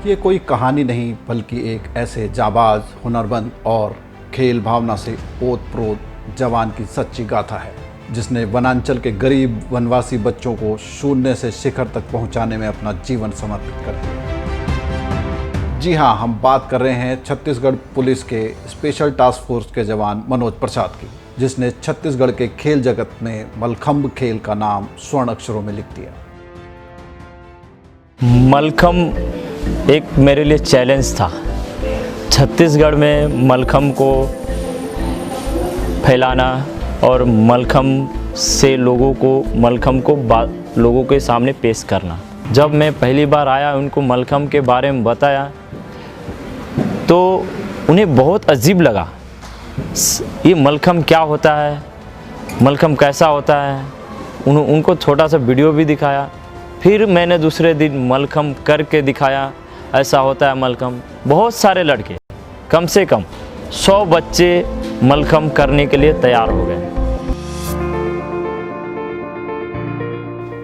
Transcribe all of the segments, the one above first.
ये कोई कहानी नहीं बल्कि एक ऐसे जाबाज, हुनरमंद और खेल भावना से ओत-प्रोत जवान की सच्ची गाथा है जिसने वनांचल के गरीब वनवासी बच्चों को शून्य से शिखर तक पहुंचाने में अपना जीवन समर्पित कर दिया। जी हाँ, हम बात कर रहे हैं छत्तीसगढ़ पुलिस के स्पेशल टास्क फोर्स के जवान मनोज प्रसाद की, जिसने छत्तीसगढ़ के खेल जगत में मलखंब खेल का नाम स्वर्ण अक्षरों में लिख दिया। मलखंब एक मेरे लिए चैलेंज था। छत्तीसगढ़ में मलखंब को फैलाना और मलखंब से लोगों को लोगों के सामने पेश करना। जब मैं पहली बार आया, उनको मलखंब के बारे में बताया तो उन्हें बहुत अजीब लगा। ये मलखंब क्या होता है, मलखंब कैसा होता है। उनको छोटा सा वीडियो भी दिखाया। फिर मैंने दूसरे दिन मलखंब करके दिखाया, ऐसा होता है मलखंब। बहुत सारे लड़के, कम से कम 100 बच्चे मलखंब करने के लिए तैयार हो गए।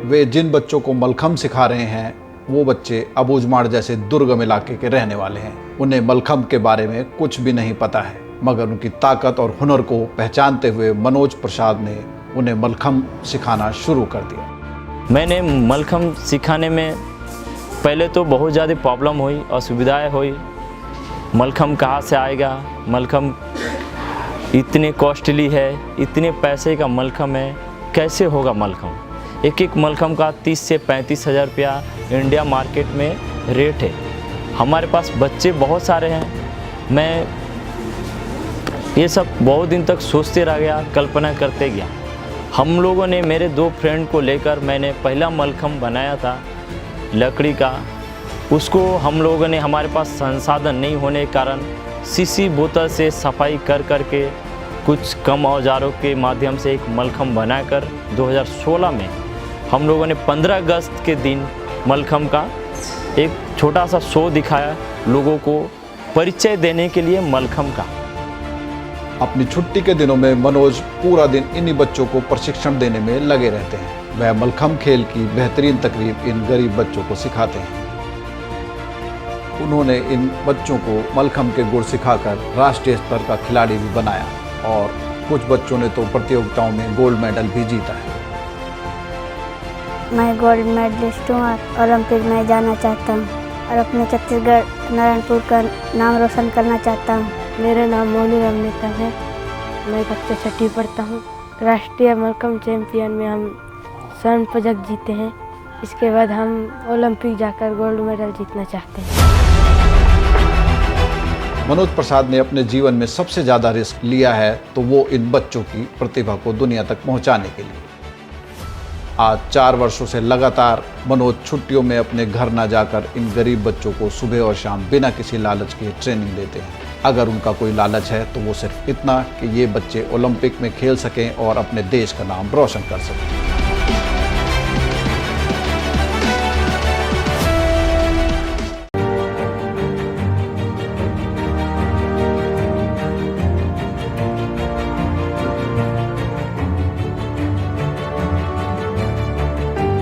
वे जिन बच्चों को मलखंब सिखा रहे हैं वो बच्चे अबूझमाड़ जैसे दुर्गम इलाके के रहने वाले हैं। उन्हें मलखंब के बारे में कुछ भी नहीं पता है, मगर उनकी ताकत और हुनर को पहचानते हुए मनोज प्रसाद ने उन्हें मलखंब सिखाना शुरू कर दिया। मैंने मलखंब सिखाने में पहले तो बहुत ज़्यादा प्रॉब्लम हुई, असुविधाएं हुई। मलखंब कहाँ से आएगा, मलखंब इतने कॉस्टली है, इतने पैसे का मलखंब है, कैसे होगा मलखंब। एक मलखंब का 30 से 35 हज़ार रुपया इंडिया मार्केट में रेट है। हमारे पास बच्चे बहुत सारे हैं। मैं ये सब बहुत दिन तक सोचते रह गया, कल्पना करते गया। हम लोगों ने, मेरे 2 फ्रेंड को लेकर मैंने पहला मलखंब बनाया था लकड़ी का। उसको हम लोगों ने, हमारे पास संसाधन नहीं होने के कारण शीशी बोतल से सफाई कर के कुछ कम औजारों के माध्यम से एक मलखंब बनाकर 2016 में हम लोगों ने 15 अगस्त के दिन मलखंब का एक छोटा सा शो दिखाया, लोगों को परिचय देने के लिए मलखंब का। अपनी छुट्टी के दिनों में मनोज पूरा दिन इन्हीं बच्चों को प्रशिक्षण देने में लगे रहते हैं। वह मलखंब खेल की बेहतरीन तकरीब इन गरीब बच्चों को सिखाते हैं। उन्होंने इन बच्चों को मलखंब के गुर सिखाकर राष्ट्रीय स्तर का खिलाड़ी भी बनाया और कुछ बच्चों ने तो प्रतियोगिताओं में गोल्ड मेडल भी जीता है। मैं गोल्ड मेडलिस्ट हूँ और ओलंपिक में जाना चाहता हूँ और अपने छत्तीसगढ़ नारायणपुर का नाम रोशन करना चाहता हूँ। मेरा नाम मोनू रमनीता है। मैं कक्षा 6वीं पढ़ता हूँ। राष्ट्रीय मलखंब चैंपियन में हम स्वर्ण पदक जीते हैं। इसके बाद हम ओलंपिक जाकर गोल्ड मेडल जीतना चाहते हैं। मनोज प्रसाद ने अपने जीवन में सबसे ज़्यादा रिस्क लिया है तो वो इन बच्चों की प्रतिभा को दुनिया तक पहुंचाने के लिए। आज 4 वर्षों से लगातार मनोज छुट्टियों में अपने घर न जाकर इन गरीब बच्चों को सुबह और शाम बिना किसी लालच के ट्रेनिंग देते हैं। अगर उनका कोई लालच है तो वो सिर्फ इतना कि ये बच्चे ओलंपिक में खेल सकें और अपने देश का नाम रोशन कर सकें।